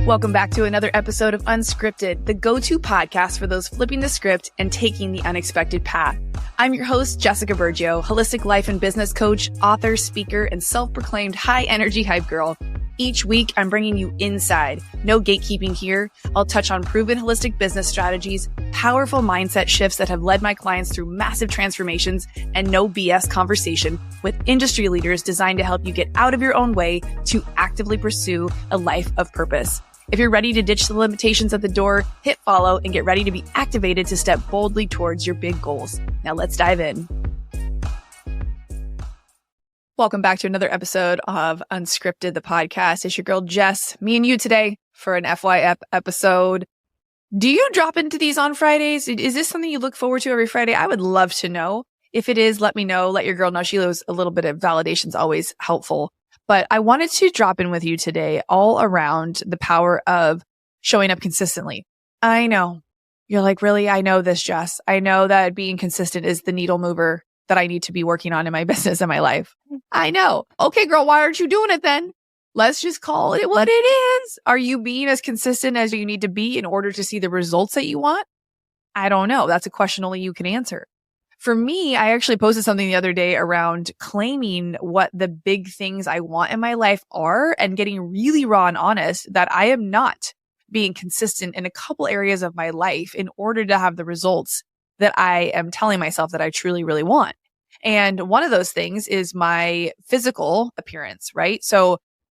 Welcome back to another episode of Unscripted, the go-to podcast for those flipping the script and taking the unexpected path. I'm your host, Jessica Bergio, holistic life and business coach, author, speaker, and self-proclaimed high-energy hype girl. Each week, I'm bringing you inside. No gatekeeping here. I'll touch on proven holistic business strategies, powerful mindset shifts that have led my clients through massive transformations, and no BS conversation with industry leaders designed to help you get out of your own way to actively pursue a life of purpose. If you're ready to ditch the limitations at the door, hit follow and get ready to be activated to step boldly towards your big goals. Now let's dive in. Welcome back to another episode of Unscripted, the podcast. It's your girl, Jess, me and you today for an FYF episode. Do you drop into these on Fridays? Is this something you look forward to every Friday? I would love to know. If it is, let me know. Let your girl know. She knows a little bit of validation is always helpful. But I wanted to drop in with you today all around the power of showing up consistently. I know. You're like, really? I know this, Jess. I know that being consistent is the needle mover that I need to be working on in my business and my life. I know. Okay, girl, why aren't you doing it then? Let's just call it what it is. Are you being as consistent as you need to be in order to see the results that you want? I don't know. That's a question only you can answer. For me, I actually posted something the other day around claiming what the big things I want in my life are and getting really raw and honest that I am not being consistent in a couple areas of my life in order to have the results that I am telling myself that I truly, really want. And one of those things is my physical appearance, right? So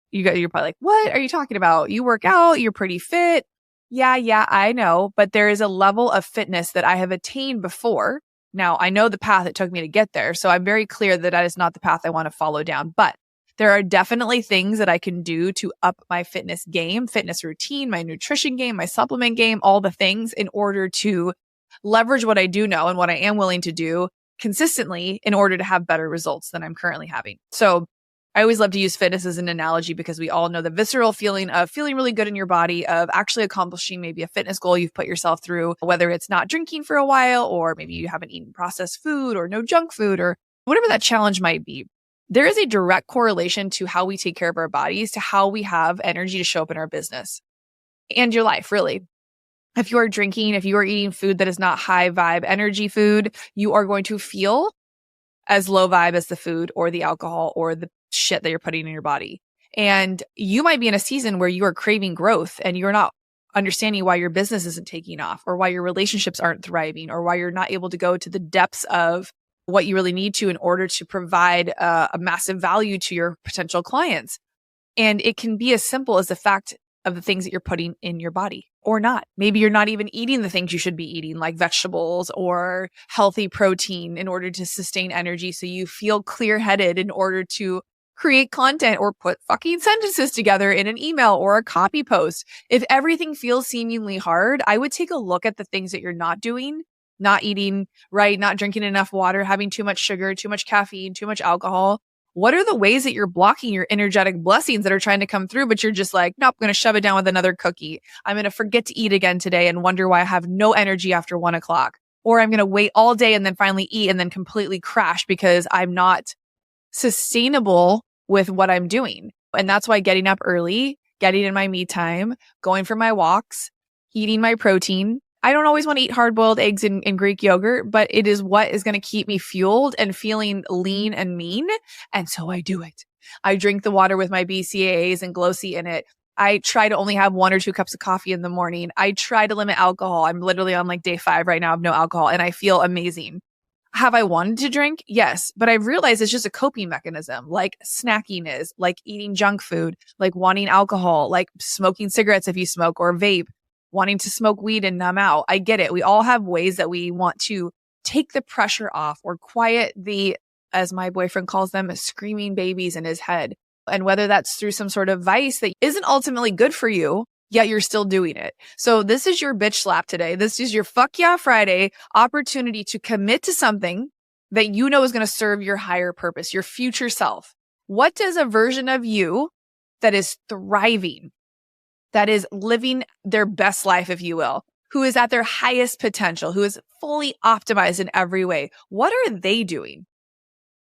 you're probably like, what are you talking about? You work out, you're pretty fit. Yeah, I know. But there is a level of fitness that I have attained before. Now, I know the path it took me to get there, so I'm very clear that that is not the path I want to follow down. But there are definitely things that I can do to up my fitness game, fitness routine, my nutrition game, my supplement game, all the things in order to leverage what I do know and what I am willing to do consistently in order to have better results than I'm currently having. So I always love to use fitness as an analogy because we all know the visceral feeling of feeling really good in your body, of actually accomplishing maybe a fitness goal you've put yourself through, whether it's not drinking for a while, or maybe you haven't eaten processed food or no junk food or whatever that challenge might be. There is a direct correlation to how we take care of our bodies, to how we have energy to show up in our business and your life, really. If you are drinking, if you are eating food that is not high vibe energy food, you are going to feel as low vibe as the food or the alcohol or the shit that you're putting in your body. And you might be in a season where you are craving growth and you're not understanding why your business isn't taking off, or why your relationships aren't thriving, or why you're not able to go to the depths of what you really need to in order to provide a massive value to your potential clients. And it can be as simple as the fact of the things that you're putting in your body or not. Maybe you're not even eating the things you should be eating, like vegetables or healthy protein, in order to sustain energy so you feel clear-headed in order to create content or put fucking sentences together in an email or a copy post. If everything feels seemingly hard, I would take a look at the things that you're not doing, not eating right, not drinking enough water, having too much sugar, too much caffeine, too much alcohol. What are the ways that you're blocking your energetic blessings that are trying to come through, but you're just like, nope, I'm going to shove it down with another cookie. I'm going to forget to eat again today and wonder why I have no energy after 1 o'clock. Or I'm going to wait all day and then finally eat and then completely crash because I'm not sustainable with what I'm doing. And that's why getting up early, getting in my me time, going for my walks, eating my protein. I don't always want to eat hard-boiled eggs and Greek yogurt, but it is what is going to keep me fueled and feeling lean and mean. And so I do it. I drink the water with my BCAAs and Glossy in it. I try to only have 1 or 2 cups of coffee in the morning. I try to limit alcohol. I'm literally on like day 5 right now of no alcohol, and I feel amazing. Have I wanted to drink? Yes. But I've realized it's just a coping mechanism, like snacking is, like eating junk food, like wanting alcohol, like smoking cigarettes if you smoke or vape, wanting to smoke weed and numb out. I get it. We all have ways that we want to take the pressure off or quiet the, as my boyfriend calls them, screaming babies in his head. And whether that's through some sort of vice that isn't ultimately good for you, yet you're still doing it. So this is your bitch slap today. This is your fuck yeah Friday opportunity to commit to something that you know is going to serve your higher purpose, your future self. What does a version of you that is thriving, that is living their best life, if you will, who is at their highest potential, who is fully optimized in every way, what are they doing?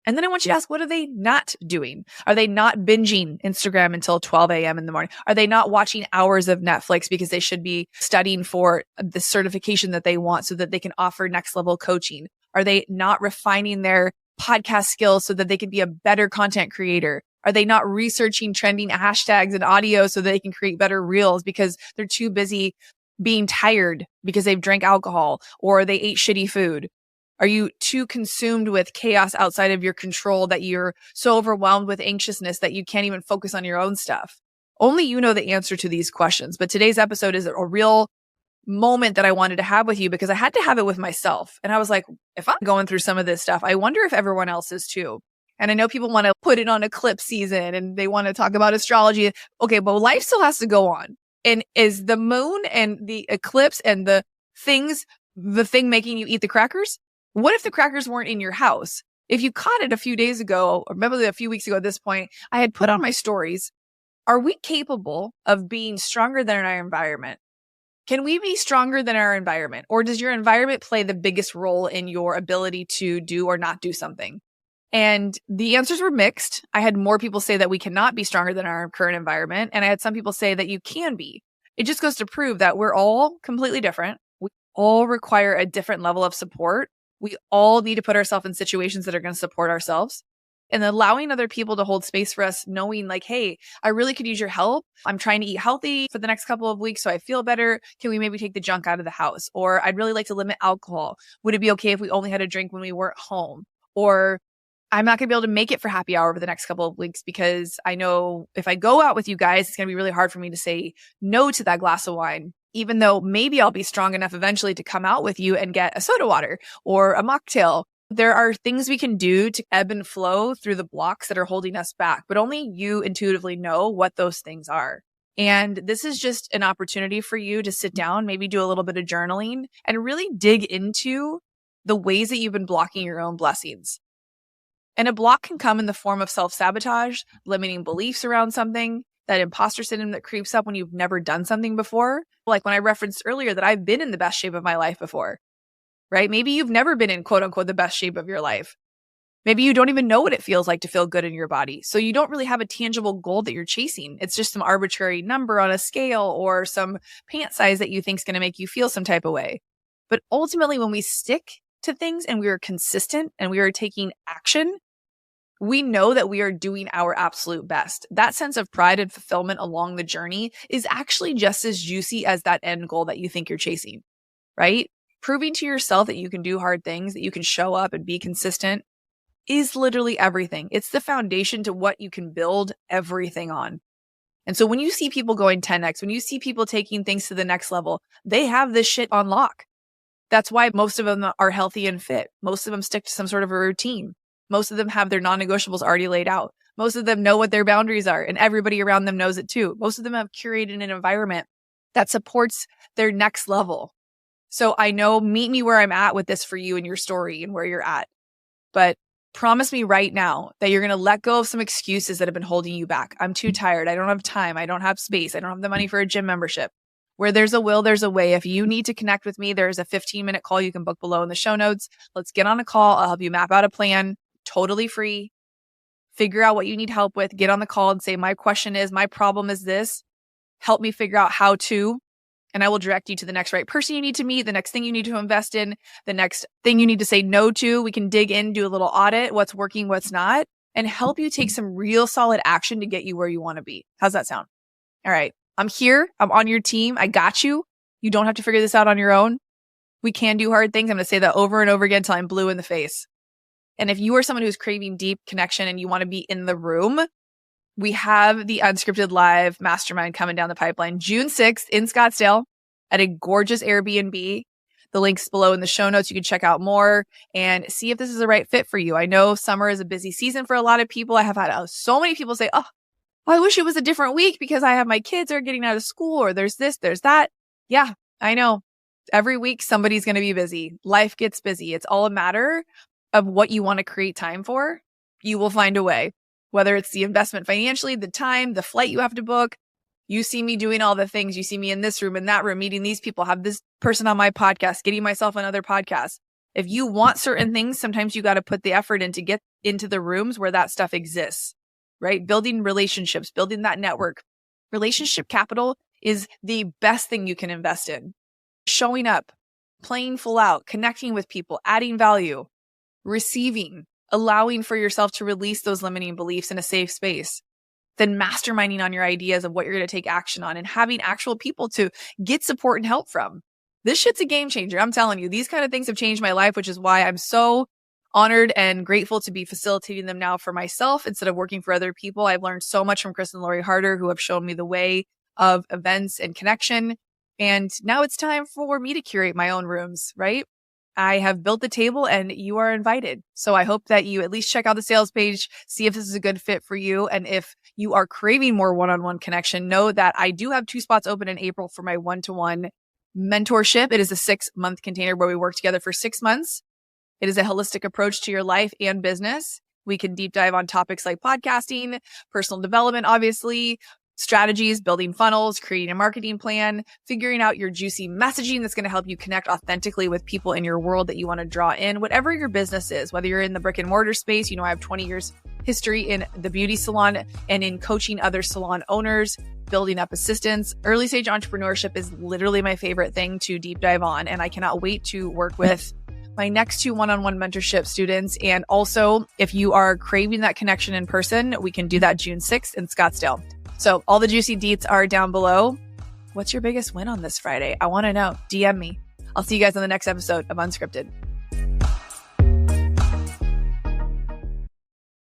And then I want you to ask, what are they not doing? Are they not binging Instagram until 12 a.m. in the morning? Are they not watching hours of Netflix because they should be studying for the certification that they want so that they can offer next level coaching? Are they not refining their podcast skills so that they can be a better content creator? Are they not researching trending hashtags and audio so that they can create better reels because they're too busy being tired because they've drank alcohol or they ate shitty food? Are you too consumed with chaos outside of your control that you're so overwhelmed with anxiousness that you can't even focus on your own stuff? Only you know the answer to these questions. But today's episode is a real moment that I wanted to have with you because I had to have it with myself. And I was like, if I'm going through some of this stuff, I wonder if everyone else is too. And I know people want to put it on eclipse season and they want to talk about astrology. Okay, but life still has to go on. And is the moon and the eclipse and the thing making you eat the crackers? What if the crackers weren't in your house? If you caught it a few days ago, or maybe a few weeks ago at this point, I had put on my stories. Are we capable of being stronger than our environment? Can we be stronger than our environment? Or does your environment play the biggest role in your ability to do or not do something? And the answers were mixed. I had more people say that we cannot be stronger than our current environment. And I had some people say that you can be. It just goes to prove that we're all completely different. We all require a different level of support. We all need to put ourselves in situations that are going to support ourselves, and allowing other people to hold space for us, knowing like, hey, I really could use your help. I'm trying to eat healthy for the next couple of weeks so I feel better. Can we maybe take the junk out of the house? Or I'd really like to limit alcohol. Would it be okay if we only had a drink when we weren't home? Or I'm not going to be able to make it for happy hour over the next couple of weeks because I know if I go out with you guys, it's going to be really hard for me to say no to that glass of wine. Even though maybe I'll be strong enough eventually to come out with you and get a soda water or a mocktail. There are things we can do to ebb and flow through the blocks that are holding us back, but only you intuitively know what those things are. And this is just an opportunity for you to sit down, maybe do a little bit of journaling and really dig into the ways that you've been blocking your own blessings. And a block can come in the form of self-sabotage, limiting beliefs around something, that imposter syndrome that creeps up when you've never done something before. Like when I referenced earlier that I've been in the best shape of my life before, right? Maybe you've never been in quote unquote the best shape of your life. Maybe you don't even know what it feels like to feel good in your body. So you don't really have a tangible goal that you're chasing. It's just some arbitrary number on a scale or some pant size that you think is going to make you feel some type of way. But ultimately, when we stick to things and we are consistent and we are taking action, we know that we are doing our absolute best. That sense of pride and fulfillment along the journey is actually just as juicy as that end goal that you think you're chasing, right? Proving to yourself that you can do hard things, that you can show up and be consistent is literally everything. It's the foundation to what you can build everything on. And so when you see people going 10x, when you see people taking things to the next level, they have this shit on lock. That's why most of them are healthy and fit. Most of them stick to some sort of a routine. Most of them have their non-negotiables already laid out. Most of them know what their boundaries are, and everybody around them knows it too. Most of them have curated an environment that supports their next level. So I know, meet me where I'm at with this for you and your story and where you're at. But promise me right now that you're going to let go of some excuses that have been holding you back. I'm too tired. I don't have time. I don't have space. I don't have the money for a gym membership. Where there's a will, there's a way. If you need to connect with me, there's a 15-minute call you can book below in the show notes. Let's get on a call. I'll help you map out a plan. Totally free. Figure out what you need help with. Get on the call and say, my question is, my problem is this. Help me figure out how to. And I will direct you to the next right person you need to meet, the next thing you need to invest in, the next thing you need to say no to. We can dig in, do a little audit, what's working, what's not, and help you take some real solid action to get you where you want to be. How's that sound? All right. I'm here. I'm on your team. I got you. You don't have to figure this out on your own. We can do hard things. I'm going to say that over and over again until I'm blue in the face. And if you are someone who's craving deep connection and you want to be in the room, we have the Unscripted Live Mastermind coming down the pipeline June 6th in Scottsdale at a gorgeous Airbnb. The link's below in the show notes. You can check out more and see if this is the right fit for you. I know summer is a busy season for a lot of people. I have had so many people say, oh, I wish it was a different week because I have my kids are getting out of school or there's this, there's that. Yeah, I know. Every week somebody's going to be busy. Life gets busy. It's all a matter of what you want to create time for. You will find a way, whether it's the investment financially, the time, the flight you have to book. You see me doing all the things. You see me in this room, in that room, meeting these people, have this person on my podcast, getting myself on other podcasts. If you want certain things, sometimes you got to put the effort in to get into the rooms where that stuff exists, right? Building relationships, building that network. Relationship capital is the best thing you can invest in. Showing up, playing full out, connecting with people, adding value, receiving, allowing for yourself to release those limiting beliefs in a safe space, then masterminding on your ideas of what you're going to take action on and having actual people to get support and help from. This shit's a game changer. I'm telling you, these kind of things have changed my life, which is why I'm so honored and grateful to be facilitating them now for myself instead of working for other people. I've learned so much from Chris and Lori Harder, who have shown me the way of events and connection. And now it's time for me to curate my own rooms, right? I have built the table and you are invited. So I hope that you at least check out the sales page, see if this is a good fit for you. And if you are craving more one-on-one connection, know that I do have 2 spots open in April for my one-to-one mentorship. It is a 6-month container where we work together for 6 months. It is a holistic approach to your life and business. We can deep dive on topics like podcasting, personal development, obviously, strategies, building funnels, creating a marketing plan, figuring out your juicy messaging that's going to help you connect authentically with people in your world that you want to draw in, whatever your business is, whether you're in the brick and mortar space. I have 20 years history in the beauty salon and in coaching other salon owners, building up assistants. Early stage entrepreneurship is literally my favorite thing to deep dive on. And I cannot wait to work with my next 2 one-on-one mentorship students. And also, if you are craving that connection in person, we can do that June 6th in Scottsdale. So all the juicy deets are down below. What's your biggest win on this Friday? I want to know. DM me. I'll see you guys on the next episode of Unscripted.